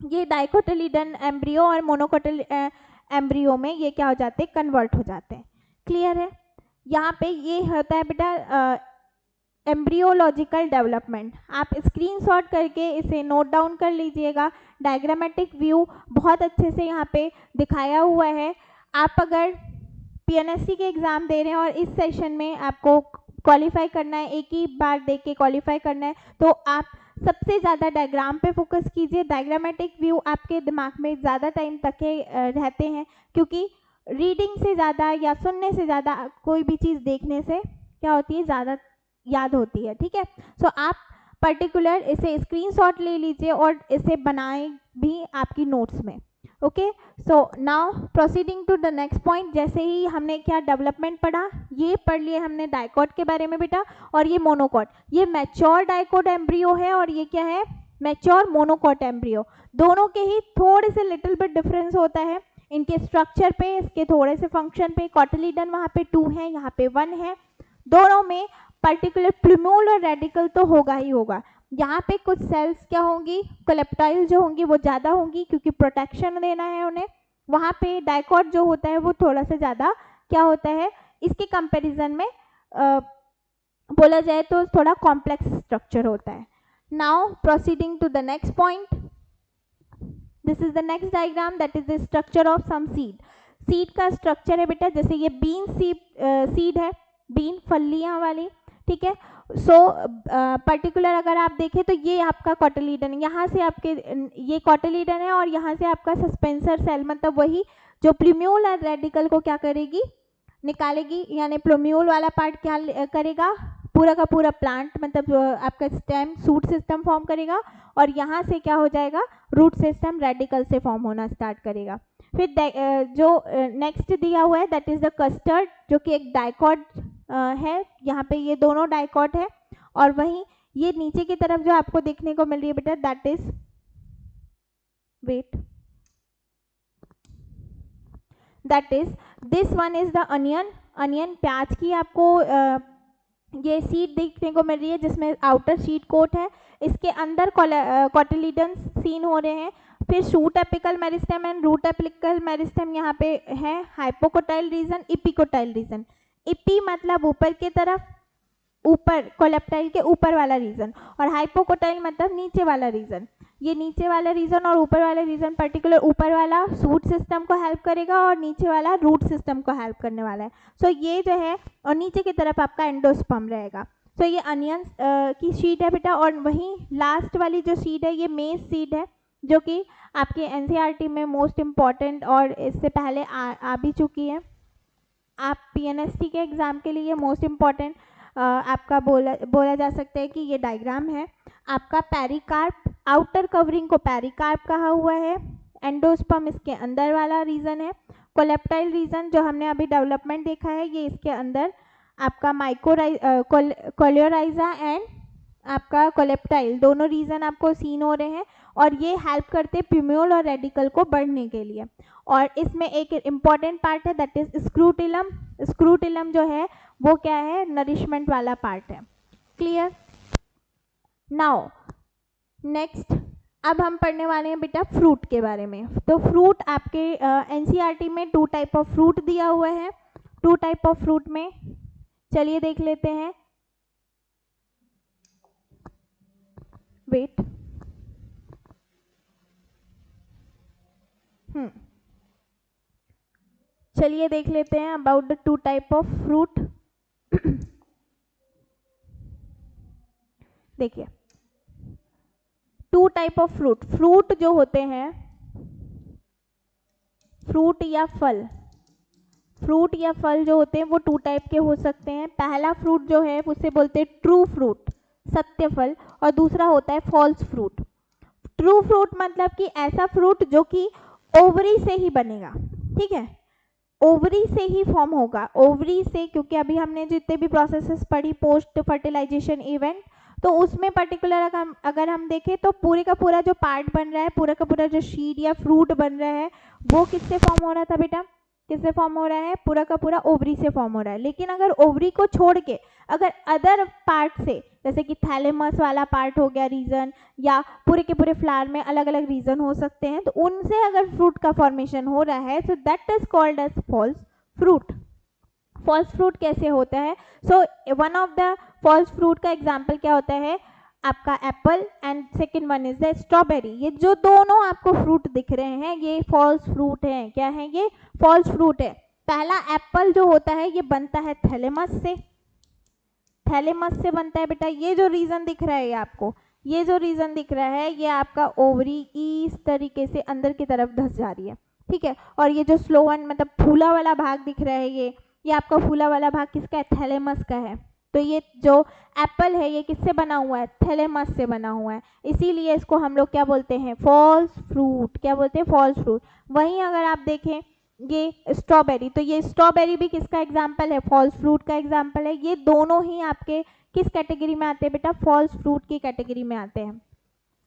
ये डाइकोटिलीडन एम्ब्रियो और मोनोकोटिल एम्ब्रियो में ये क्या हो जाते हैं, कन्वर्ट हो जाते हैं। क्लियर है? यहाँ पे ये होता है बेटा एम्ब्रियोलॉजिकल डेवलपमेंट। आप स्क्रीनशॉट करके इसे नोट डाउन कर लीजिएगा। डायग्रामेटिक व्यू बहुत अच्छे से यहाँ पे दिखाया हुआ है। आप अगर पीएनएससी के एग्ज़ाम दे रहे हैं और इस सेशन में आपको क्वालिफाई करना है, एक ही बार देख के क्वालिफाई करना है, तो आप सबसे ज़्यादा डायग्राम पे फोकस कीजिए। डायग्रामेटिक व्यू आपके दिमाग में ज़्यादा टाइम तक के रहते हैं, क्योंकि रीडिंग से ज़्यादा या सुनने से ज़्यादा कोई भी चीज़ देखने से क्या होती है, ज़्यादा याद होती है। ठीक है, सो आप पर्टिकुलर इसे स्क्रीनशॉट ले लीजिए और इसे बनाएं भी आपकी नोट्स में। Okay, so now proceeding to the next point. जैसे ही हमने क्या डेवलपमेंट पढ़ा, ये पढ़ लिए हमने डाइकोट के बारे में बेटा, और ये मोनोकोट, ये मैच्योर डाइकोट एम्ब्रियो है और ये क्या है, मैच्योर मोनोकोट एम्ब्रियो। दोनों के ही थोड़े से लिटिल बिट डिफरेंस होता है, इनके स्ट्रक्चर पे, इसके थोड़े से फंक्शन पे। कॉटिलीडन वहाँ पे 2 है, यहाँ पे 1 है। दोनों में पर्टिकुलर प्लूम्यूल और रेडिकल तो होगा ही होगा। यहाँ पे कुछ सेल्स क्या होंगी, कोलेप्टाइल जो होंगी वो ज़्यादा होंगी, क्योंकि प्रोटेक्शन देना है उन्हें। वहाँ पे डाइकोट जो होता है वो थोड़ा सा ज़्यादा क्या होता है, इसके कंपैरिजन में बोला जाए तो थोड़ा कॉम्प्लेक्स स्ट्रक्चर होता है। Now proceeding to the next point, this is the next diagram, that is the structure of some seed. Seed का स्ट्रक्चर है बेटा, जैसे ये बीन सीड है, बीन फलियां वाली। ठीक है, सो पर्टिकुलर अगर आप देखें तो ये आपका कॉटिलीडन, यहाँ से आपके ये कॉटिलीडन है और यहाँ से आपका सस्पेंसर सेल, मतलब वही जो प्लूम्यूल और रेडिकल को क्या करेगी, निकालेगी। यानी प्लूम्यूल वाला पार्ट क्या करेगा, पूरा का पूरा प्लांट, मतलब आपका स्टेम सूट सिस्टम फॉर्म करेगा, और यहाँ से क्या हो जाएगा, रूट सिस्टम रेडिकल से फॉर्म होना स्टार्ट करेगा। फिर जो नेक्स्ट दिया हुआ है दैट इज द कस्टर्ड, जो कि एक डाइकोट है। यहाँ पे ये दोनों डाइकोट है, और वहीं ये नीचे की तरफ जो आपको देखने को मिल रही है बेटा, that is wait, that is this one is the onion. Onion प्याज की आपको ये सीड देखने को मिल रही है, जिसमें आउटर सीड कोट है, इसके अंदर कॉटिलीडन सीन हो रहे हैं। फिर shoot apical meristem and root apical meristem यहाँ पे है। Hypocotyl region, epicotyl region. Epi मतलब ऊपर की तरफ, ऊपर कोलेप्टाइल के ऊपर वाला रीजन, और हाइपोकोटाइल मतलब नीचे वाला रीजन। ये नीचे वाला रीजन और ऊपर वाला रीजन, पर्टिकुलर ऊपर वाला सूट सिस्टम को हेल्प करेगा और नीचे वाला रूट सिस्टम को हेल्प करने वाला है। सो ये जो है, और नीचे की तरफ आपका एंडोस्पर्म रहेगा। सो ये अनियन की शीट है बेटा, और वहीं लास्ट वाली जो सीड है ये मेज सीड है, जो कि आपके एनसीईआरटी में मोस्ट इम्पॉर्टेंट और इससे पहले आ भी चुकी है। आप पीएनएसटी के एग्ज़ाम के लिए मोस्ट इम्पॉर्टेंट आपका बोला जा सकता है कि ये डायग्राम है। आपका पेरिकार्प, आउटर कवरिंग को पेरिकार्प कहा हुआ है। एंडोस्पर्म इसके अंदर वाला रीजन है। कोलेप्टाइल रीजन जो हमने अभी डेवलपमेंट देखा है, ये इसके अंदर आपका कोलियोराइजा एंड आपका कोलेप्टाइल दोनों रीजन आपको सीन हो रहे हैं, और ये हेल्प करते हैं प्लूम्यूल और रेडिकल को बढ़ने के लिए। और इसमें एक इम्पॉर्टेंट पार्ट है दैट इज स्क्रूटिलम। स्क्रूटिलम जो है वो क्या है, नरिशमेंट वाला पार्ट है। क्लियर? नाउ नेक्स्ट अब हम पढ़ने वाले हैं बेटा फ्रूट के बारे में। तो फ्रूट आपके एनसीईआरटी में 2 टाइप ऑफ फ्रूट दिया हुआ है। 2 टाइप ऑफ फ्रूट में चलिए देख लेते हैं। वेट, चलिए देख लेते हैं about the 2 type of fruit. देखिए 2 टाइप ऑफ फ्रूट, फ्रूट जो होते हैं, फ्रूट या फल, फ्रूट या फल जो होते हैं वो 2 टाइप के हो सकते हैं। पहला फ्रूट जो है उसे बोलते हैं ट्रू फ्रूट, सत्य फल, और दूसरा होता है फॉल्स फ्रूट। ट्रू फ्रूट मतलब कि ऐसा फ्रूट जो कि ओवरी से ही बनेगा। ठीक है, ओवरी से ही फॉर्म होगा, ओवरी से, क्योंकि अभी हमने जितने भी प्रोसेसेस पढ़ी पोस्ट फर्टिलाइजेशन इवेंट, तो उसमें पर्टिकुलर अगर हम देखें तो पूरे का पूरा जो पार्ट बन रहा है, पूरा का पूरा जो शीड या फ्रूट बन रहा है, वो किससे फॉर्म हो रहा था बेटा, किससे फॉर्म हो रहा है, पूरा का पूरा ओवरी से फॉर्म हो रहा है। लेकिन अगर ओवरी को छोड़ के अगर अदर पार्ट से, जैसे कि थैलेमस वाला पार्ट हो गया रीजन, या पूरे के पूरे फ्लावर में अलग अलग रीजन हो सकते हैं, तो उनसे अगर फ्रूट का फॉर्मेशन हो रहा है, so that is called as false fruit. False fruit कैसे होता है? So one of the false fruit का एग्जाम्पल क्या होता है, आपका apple, and second one is the strawberry. ये जो दोनों आपको फ्रूट दिख रहे हैं ये फॉल्स फ्रूट है। क्या है ये? फॉल्स फ्रूट है। पहला एप्पल जो होता है ये बनता है थैलेमस से, थैलेमस से बनता है बेटा। ये जो रीजन दिख रहा है ये आपको, ये जो रीजन दिख रहा है ये आपका ओवरी इस तरीके से अंदर की तरफ धस जा रही है, ठीक है। और ये जो स्लोवन मतलब फूला वाला भाग दिख रहा है ये आपका फूला वाला भाग किसका है? थैलेमस का है। तो ये जो एप्पल है ये किससे बना हुआ है? थैलेमस से बना हुआ है। इसीलिए इसको हम लोग क्या बोलते हैं? False fruit. क्या बोलते हैं? False fruit. वहीं अगर आप देखें ये स्ट्रॉबेरी, तो ये स्ट्रॉबेरी भी किसका एग्जाम्पल है? फॉल्स फ्रूट का एग्जाम्पल है। ये दोनों ही आपके किस कैटेगरी में आते हैं बेटा? फॉल्स फ्रूट की कैटेगरी में आते हैं।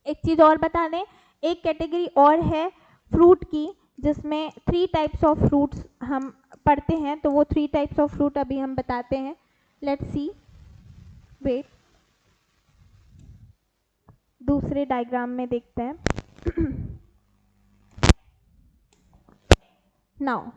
एक चीज और बता दें, एक कैटेगरी और है फ्रूट की जिसमें 3 टाइप्स ऑफ फ्रूट्स हम पढ़ते हैं, तो वो 3 टाइप्स ऑफ फ्रूट अभी हम बताते हैं। लेट्स सी, वेट, दूसरे डायग्राम में देखते हैं। Now,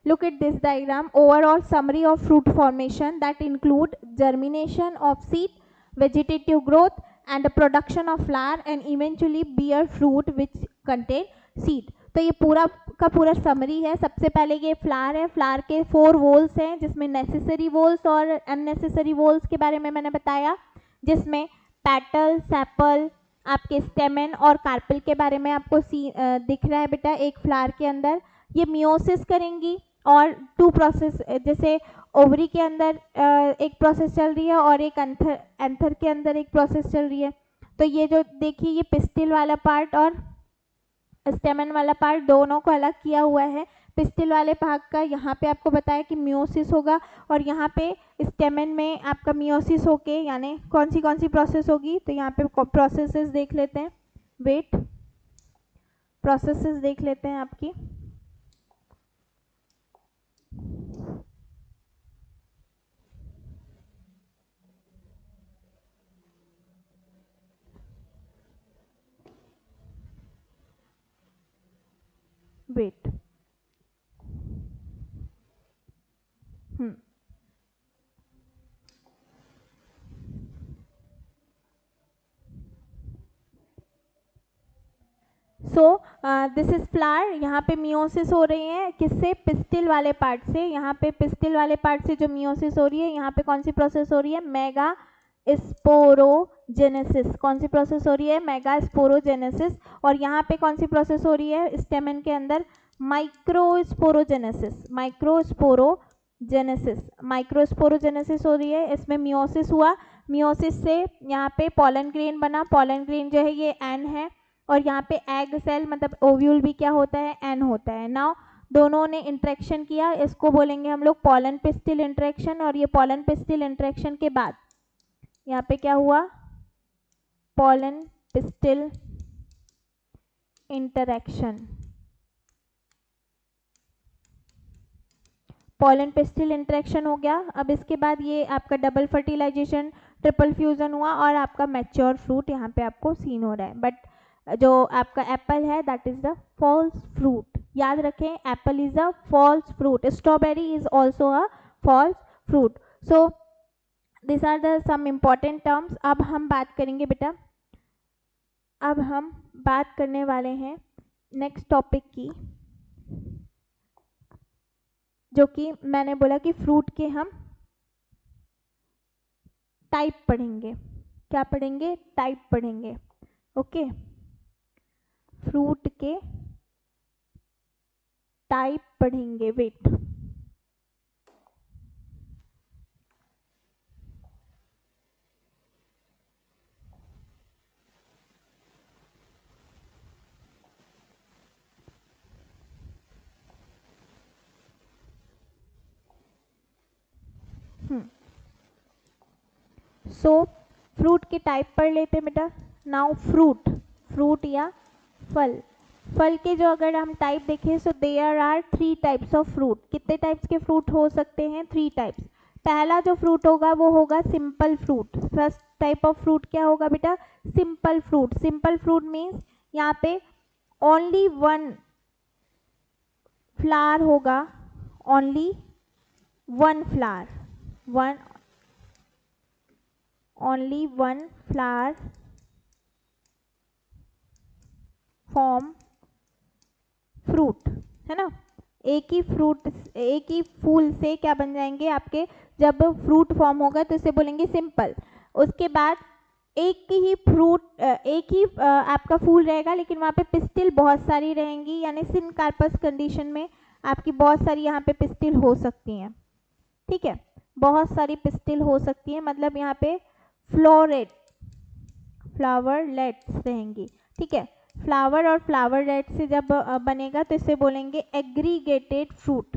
look at this diagram. Overall summary of fruit formation that include germination of seed, vegetative growth, and the production of flower, and eventually bear fruit which contain seed. तो ये पूरा का पूरा समरी है। सबसे पहले ये फ्लावर है, फ्लावर के 4 वोल्स हैं जिसमें नेसेसरी वोल्स और अननेसेसरी वोल्स के बारे में मैंने बताया, जिसमें पेटल, सेपल, आपके स्टेमन और कार्पेल के बारे में आपको दिख रहा है बेटा एक फ्लावर के अंदर। ये मियोसिस करेंगी और 2 प्रोसेस, जैसे ओवरी के अंदर एक प्रोसेस चल रही है और एक एंथर के अंदर एक प्रोसेस चल रही है। तो ये जो देखिए ये पिस्टिल वाला पार्ट और स्टेमन वाला पार्ट दोनों को अलग किया हुआ है। पिस्टिल वाले भाग का यहाँ पे आपको बताया कि मियोसिस होगा, और यहाँ पे स्टेमन में आपका मियोसिस होके यानी कौन सी प्रोसेस होगी, तो यहाँ पे प्रोसेसेस देख लेते हैं। वेट, प्रोसेसेस देख लेते हैं आपकी। Wait, so this is flower. यहाँ पे मियोसिस हो रही है किससे? पिस्टिल वाले पार्ट से। यहाँ पे पिस्टिल वाले पार्ट से जो मियोसिस हो रही है, यहाँ पे कौन सी प्रोसेस हो रही है? Mega sporogenesis. कौन सी प्रोसेस हो रही है? Mega sporogenesis. और यहाँ पे कौन सी प्रोसेस हो रही है स्टेमन के अंदर? माइक्रोस्पोरोजेनेसिस। माइक्रोस्पोरोजेनेसिस, माइक्रोस्पोरोजेनेसिस हो रही है। इसमें मियोसिस हुआ, मियोसिस से यहाँ पे पॉलन ग्रेन बना। पॉलन ग्रेन जो है ये एन है, और यहाँ पे एग सेल मतलब ओव्यूल भी क्या होता है? एन होता है। नाउ दोनों ने इंटरेक्शन किया, इसको बोलेंगे हम लोग पॉलन पिस्टिल इंटरेक्शन। और ये पॉलन पिस्टिल इंटरेक्शन के बाद यहाँ पे क्या हुआ? Pollen pistil interaction. Pollen pistil interaction हो गया। अब इसके बाद ये आपका डबल फर्टिलाइजेशन, ट्रिपल फ्यूजन हुआ, और आपका मैच्योर फ्रूट यहाँ पे आपको सीन हो रहा है। बट जो आपका एप्पल है that is the false fruit. याद रखें, apple is a false fruit, strawberry is also a false fruit. So this are the some important terms. अब हम बात करेंगे बेटा, अब हम बात करने वाले हैं नेक्स्ट टॉपिक की, जो कि मैंने बोला कि फ्रूट के हम टाइप पढ़ेंगे। क्या पढ़ेंगे? टाइप पढ़ेंगे। ओके, फ्रूट के टाइप पढ़ेंगे। वेट, सो फ्रूट के टाइप पढ़ लेते हैं बेटा. नाउ फ्रूट, फ्रूट या फल. फल के जो अगर हम टाइप देखें so there are 3 types of fruit. कितने टाइप्स के फ्रूट हो सकते हैं? 3 टाइप्स. पहला जो फ्रूट होगा वो होगा simple fruit. First type of fruit क्या होगा बेटा? Simple fruit. Simple fruit means यहाँ पे ओनली वन फ्लावर होगा, only one flower, one only one flower form fruit, है ना. एक ही फ्रूट, एक ही फूल से क्या बन जाएंगे आपके, जब फ्रूट फॉर्म होगा तो इसे बोलेंगे सिंपल. उसके बाद एक ही फ्रूट, एक ही आपका फूल रहेगा लेकिन वहाँ पे पिस्टिल बहुत सारी रहेंगी, यानी सिनकार्पस कंडीशन में आपकी बहुत सारी यहाँ पे पिस्टिल हो सकती हैं. ठीक है, बहुत सारी पिस्टिल हो सकती है, मतलब यहाँ पे फ्लोरेट, फ्लावरलेट्स रहेंगी. ठीक है, फ्लावर और फ्लावरलेट से जब बनेगा तो इसे बोलेंगे aggregated fruit.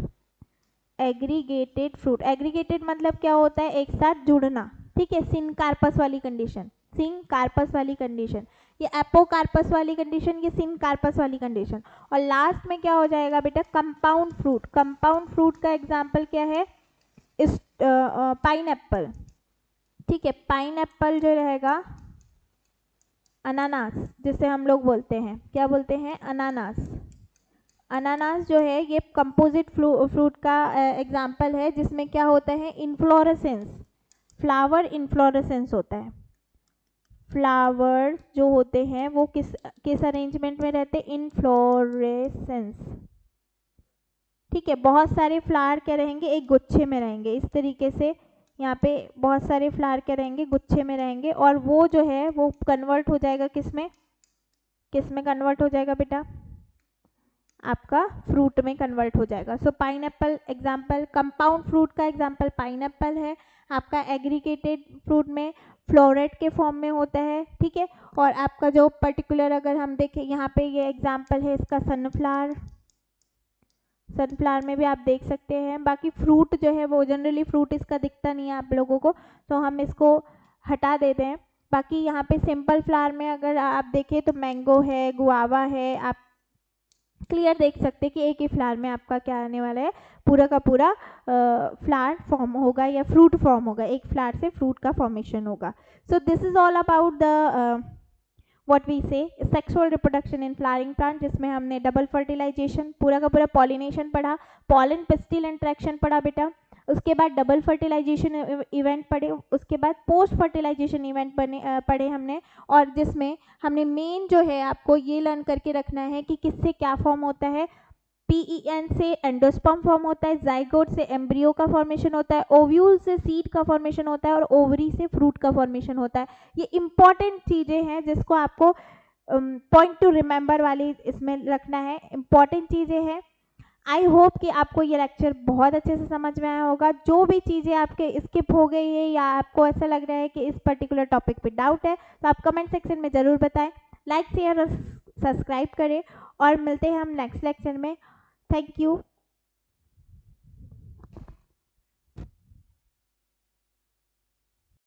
Aggregated fruit. Aggregated मतलब क्या होता है? एक साथ जुड़ना. ठीक है, सिनकार्पस वाली कंडीशन, सिनकार्पस वाली कंडीशन, ये एपोकार्पस वाली कंडीशन, ये सिनकार्पस वाली कंडीशन. और लास्ट में क्या हो जाएगा बेटा? Compound fruit. कंपाउंड फ्रूट का एग्जाम्पल क्या है? इस पाइनएप्पल. ठीक है, पाइनएप्पल जो रहेगा, अनानास जिसे हम लोग बोलते हैं, क्या बोलते हैं? अनानास. अनानास जो है ये कंपोजिट फ्रूट का एग्जाम्पल है, जिसमें क्या होता है? इन्फ्लोरेसेंस, फ्लावर इन्फ्लोरेसेंस होता है. फ्लावर जो होते हैं वो किस अरेंजमेंट में रहते हैं? इन्फ्लोरेसेंस. ठीक है, बहुत सारे फ्लावर क्या रहेंगे? एक गुच्छे में रहेंगे. इस तरीके से यहाँ पे बहुत सारे फ्लावर क्या रहेंगे? गुच्छे में रहेंगे. और वो जो है वो कन्वर्ट हो जाएगा किस में? किस में कन्वर्ट हो जाएगा बेटा? आपका फ्रूट में कन्वर्ट हो जाएगा. सो पाइनएप्पल एग्जाम्पल, कंपाउंड फ्रूट का एग्जाम्पल पाइनएप्पल है. आपका एग्रीगेटेड फ्रूट में फ्लोरेट के फॉर्म में होता है. ठीक है, और आपका जो पर्टिकुलर अगर हम देखें यहाँ पे ये एग्जाम्पल है इसका सनफ्लावर. सनफ्लावर में भी आप देख सकते हैं. बाकी फ्रूट जो है वो जनरली फ्रूट इसका दिखता नहीं है आप लोगों को, तो हम इसको हटा देते हैं. बाकी यहाँ पे सिंपल फ्लावर में अगर आप देखें तो मैंगो है, गुआवा है, आप क्लियर देख सकते हैं कि एक ही फ्लावर में आपका क्या आने वाला है? पूरा का पूरा फ्लावर फॉर्म होगा या फ्रूट फॉर्म होगा. एक फ्लावर से फ्रूट का फॉर्मेशन होगा. So this is all about the what we say sexual reproduction in flowering plant, जिसमें हमने डबल फर्टिलाइजेशन, पूरा का पूरा पॉलिनेशन पढ़ा, पॉलन पिस्टिल इंट्रैक्शन पढ़ा बेटा. उसके बाद डबल फर्टिलाइजेशन इवेंट पढ़े, उसके बाद पोस्ट फर्टिलाइजेशन इवेंट पढ़े हमने. और जिसमें हमने मेन जो है आपको ये लर्न करके रखना है कि किससे क्या फॉर्म होता है. PEN से एंडोस्पर्म फॉर्म होता है, जाइगोट से एम्ब्रियो का फॉर्मेशन होता है, ओव्यूल से सीड का फॉर्मेशन होता है, और ओवरी से फ्रूट का फॉर्मेशन होता है. ये इंपॉर्टेंट चीज़ें हैं जिसको आपको पॉइंट टू रिमेंबर वाली इसमें रखना है. इंपॉर्टेंट चीज़ें हैं. आई होप कि आपको ये लेक्चर बहुत अच्छे से समझ में आया होगा. जो भी चीज़ें आपके स्किप हो गई है या आपको ऐसा लग रहा है कि इस पर्टिकुलर टॉपिक पे डाउट है तो आप कमेंट सेक्शन में ज़रूर बताएं. लाइक शेयर और सब्सक्राइब करें, और मिलते हैं हम नेक्स्ट लेक्चर में. Thank you.